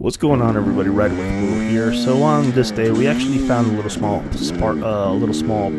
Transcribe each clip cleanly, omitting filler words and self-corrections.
What's going on, everybody? Red with Blue here. So on this day, we actually found a little small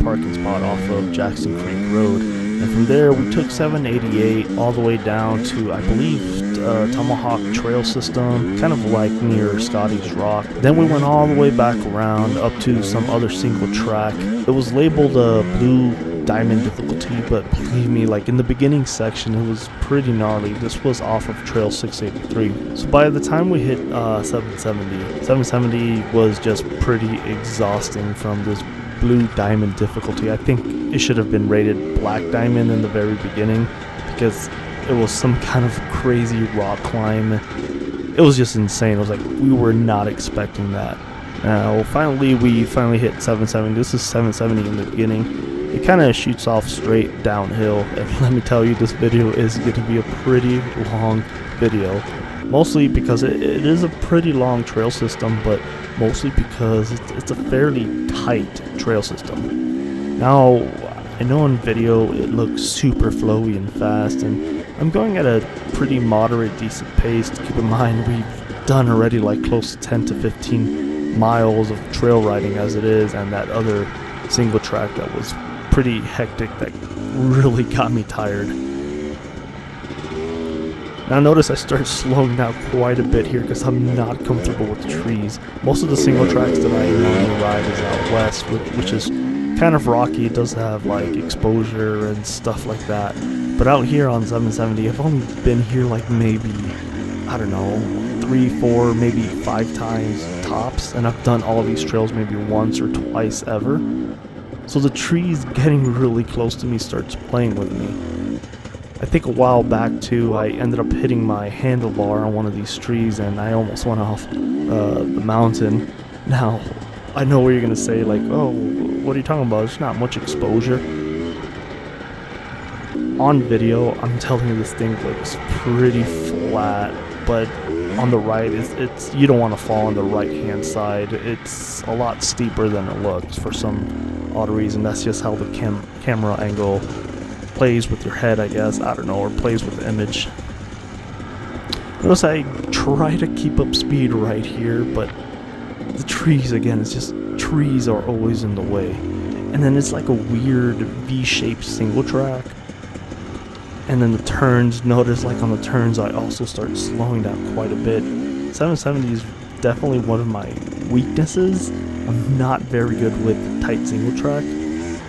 parking spot off of Jackson Creek Road, and from there we took 788 all the way down to, I believe, Tomahawk Trail System, kind of like near Scotty's Rock. Then we went all the way back around up to some other single track. It was labeled Blue Diamond difficulty, but believe me, like in the beginning section it was pretty gnarly. This was off of Trail 683. So by the time we hit 770 was just pretty exhausting from this Blue Diamond difficulty. I think it should have been rated Black Diamond in the very beginning because it was some kind of crazy rock climb. It was just insane. It was like we were not expecting that. Now we finally hit 770. This is 770 in the beginning. It kind of shoots off straight downhill, and let me tell you, this video is going to be a pretty long video. Mostly because it is a pretty long trail system, but mostly because it's a fairly tight trail system. Now, I know in video it looks super flowy and fast, and I'm going at a pretty moderate, decent pace. Keep in mind, we've done already like close to 10 to 15 miles of trail riding as it is, and that other single track that was pretty hectic that really got me tired. Now notice I start slowing down quite a bit here because I'm not comfortable with the trees. Most of the single tracks that I normally ride is out west, which is kind of rocky. It does have like exposure and stuff like that. But out here on 770, I've only been here like maybe, I don't know, 3, 4, maybe 5 times tops, and I've done all of these trails maybe once or twice ever. So the trees getting really close to me starts playing with me. I think a while back too, I ended up hitting my handlebar on one of these trees and I almost went off the mountain. Now, I know what you're going to say, like, oh, what are you talking about? There's not much exposure. On video, I'm telling you, this thing looks pretty flat, but on the right, it's you don't want to fall on the right hand side. It's a lot steeper than it looks for some odd reason. That's just how the camera angle plays with your head, I guess. I don't know, or plays with the image. Notice I try to keep up speed right here, but the trees, again, it's just trees are always in the way. And then it's like a weird V-shaped single track. And then the turns, notice like on the turns I also start slowing down quite a bit. 770 is definitely one of my weaknesses. I'm not very good with tight single track.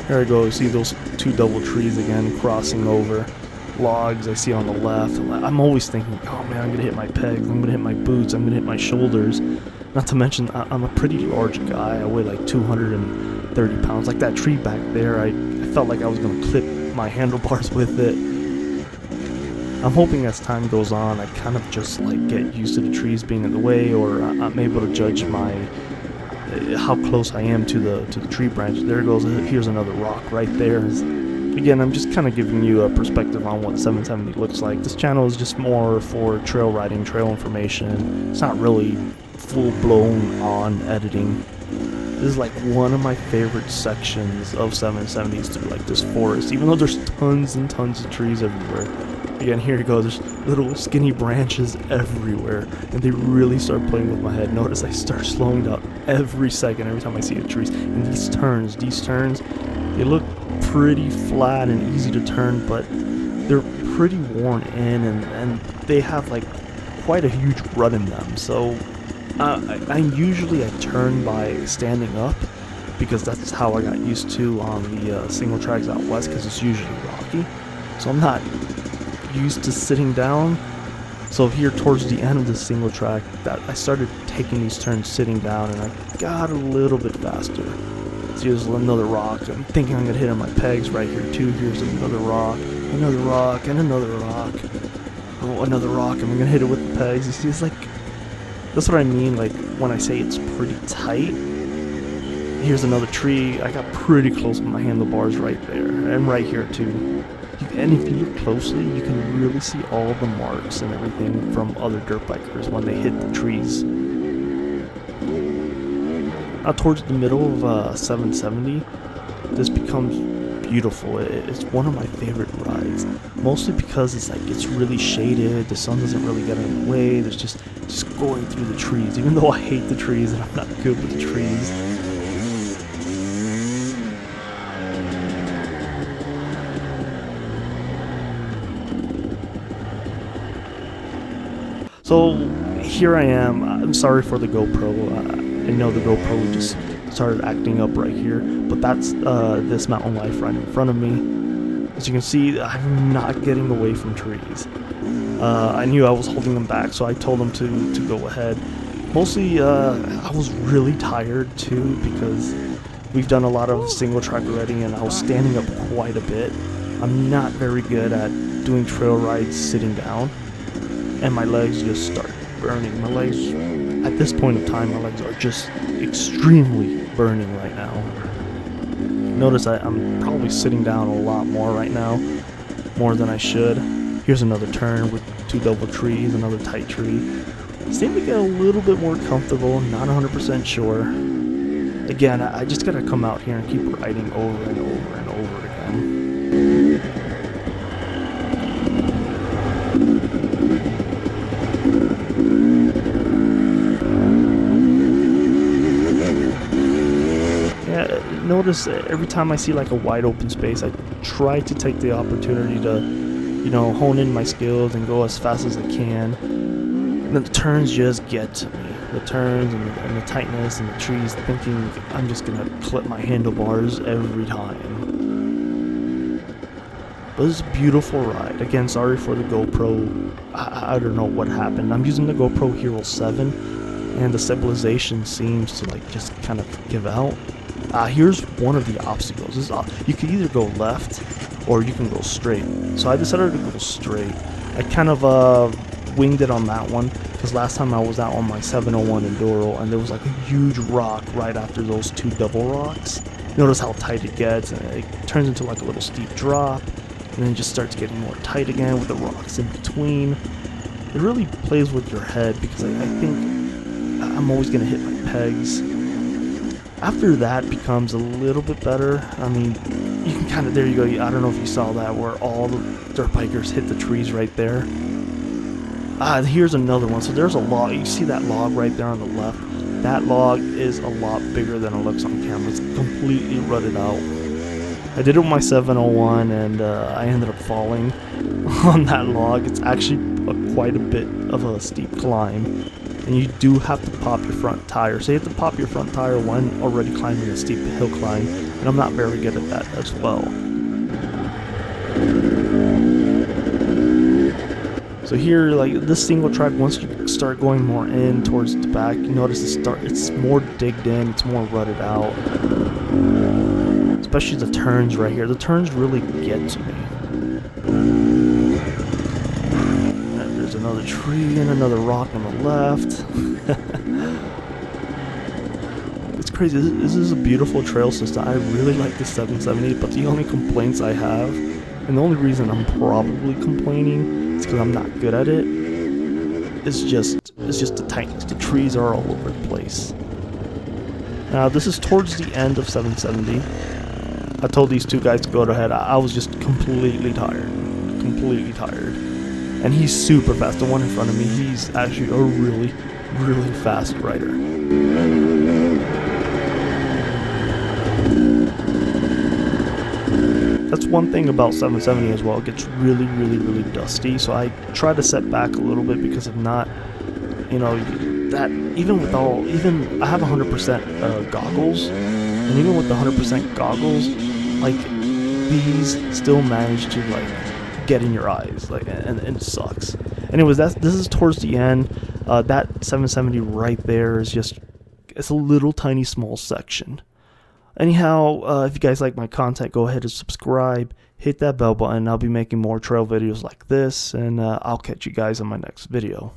There I go, see those 2 double trees again crossing over. Logs I see on the left. I'm always thinking, oh man, I'm gonna hit my pegs, I'm gonna hit my boots, I'm gonna hit my shoulders. Not to mention, I'm a pretty large guy. I weigh like 230 pounds. Like that tree back there, I felt like I was gonna clip my handlebars with it. I'm hoping as time goes on, I kind of just like get used to the trees being in the way, or I'm able to judge how close I am to the tree branch. There it goes. Here's another rock right there. Again, I'm just kind of giving you a perspective on what 770 looks like. This channel is just more for trail riding, trail information. It's not really full-blown on editing. This is like one of my favorite sections of 770s through like this forest, even though there's tons and tons of trees everywhere. Again, here you go, there's little skinny branches everywhere, and they really start playing with my head. Notice I start slowing down every second, every time I see the trees. And these turns, they look pretty flat and easy to turn, but they're pretty worn in, and they have like quite a huge rut in them. So I usually turn by standing up, because that's how I got used to on the single tracks out west, because it's usually rocky. So I'm not used to sitting down. So here towards the end of the single track, that I started taking these turns sitting down, and I got a little bit faster. See, there's another rock. I'm thinking I'm gonna hit on my pegs right here too. Here's another rock, and another rock. Oh, another rock, and I'm gonna hit it with the pegs. You see, it's like, that's what I mean, like when I say it's pretty tight. Here's another tree. I got pretty close with my handlebars right there, and right here too. And if you look closely, you can really see all the marks and everything from other dirt bikers when they hit the trees. Now towards the middle of 770, this becomes beautiful. It's one of my favorite rides, mostly because it's really shaded. The sun doesn't really get in the way. There's just going through the trees, even though I hate the trees and I'm not good with the trees. So here I am. I'm sorry for the GoPro. I know the GoPro just started acting up right here, but that's this mountain life right in front of me. As you can see, I'm not getting away from trees. I knew I was holding them back, so I told them to go ahead. Mostly, I was really tired too, because we've done a lot of single track already, and I was standing up quite a bit. I'm not very good at doing trail rides sitting down, and my legs just start burning. My legs, at this point in time, my legs are just extremely burning right now. Notice I'm probably sitting down a lot more right now, more than I should. Here's another turn with 2 double trees, another tight tree. Seem to get a little bit more comfortable, not 100% sure. Again, I just gotta come out here and keep riding over and over and over again. Notice every time I see like a wide open space, I try to take the opportunity to, hone in my skills and go as fast as I can. And the turns just get to me. The turns and the tightness and the trees, thinking I'm just gonna clip my handlebars every time. But it's a beautiful ride. Again, sorry for the GoPro. I don't know what happened. I'm using the GoPro Hero 7, and the stabilization seems to just kind of give out. Here's one of the obstacles. You can either go left or you can go straight. So I decided to go straight. I kind of winged it on that one, because last time I was out on my 701 Enduro and there was like a huge rock right after those 2 double rocks. Notice how tight it gets, and it turns into like a little steep drop, and then it just starts getting more tight again with the rocks in between. It really plays with your head, because I think I'm always going to hit my pegs. After that becomes a little bit better. I mean, you can kind of, there you go, I don't know if you saw that, where all the dirt bikers hit the trees right there. Here's another one. So there's a log, you see that log right there on the left? That log is a lot bigger than it looks on camera. It's completely rutted out. I did it with my 701, and I ended up falling on that log. It's actually quite a bit of a steep climb. And you do have to pop your front tire. So you have to pop your front tire when already climbing a steep hill climb, and I'm not very good at that as well. So here, like this single track, once you start going more in towards the back, you notice it's more digged in, it's more rutted out. Especially the turns right here. The turns really get to me. Another tree and another rock on the left. It's crazy. This is a beautiful trail system. I really like the 770, but the only complaints I have, and the only reason I'm probably complaining is because I'm not good at it, is just the tightness. The trees are all over the place. Now this is towards the end of 770. I told these 2 guys to go ahead. I was just completely tired. And he's super fast. The one in front of me, he's actually a really, really fast rider. That's one thing about 770 as well. It gets really, really, really dusty. So I try to set back a little bit, because if not, that even I have 100% goggles, and even with the 100% goggles, like these still manage to get in your eyes, and it sucks. Anyways, this is towards the end. That 770 right there is it's a little tiny small section. Anyhow, if you guys like my content, go ahead and subscribe, hit that bell button. I'll be making more trail videos like this, and I'll catch you guys in my next video.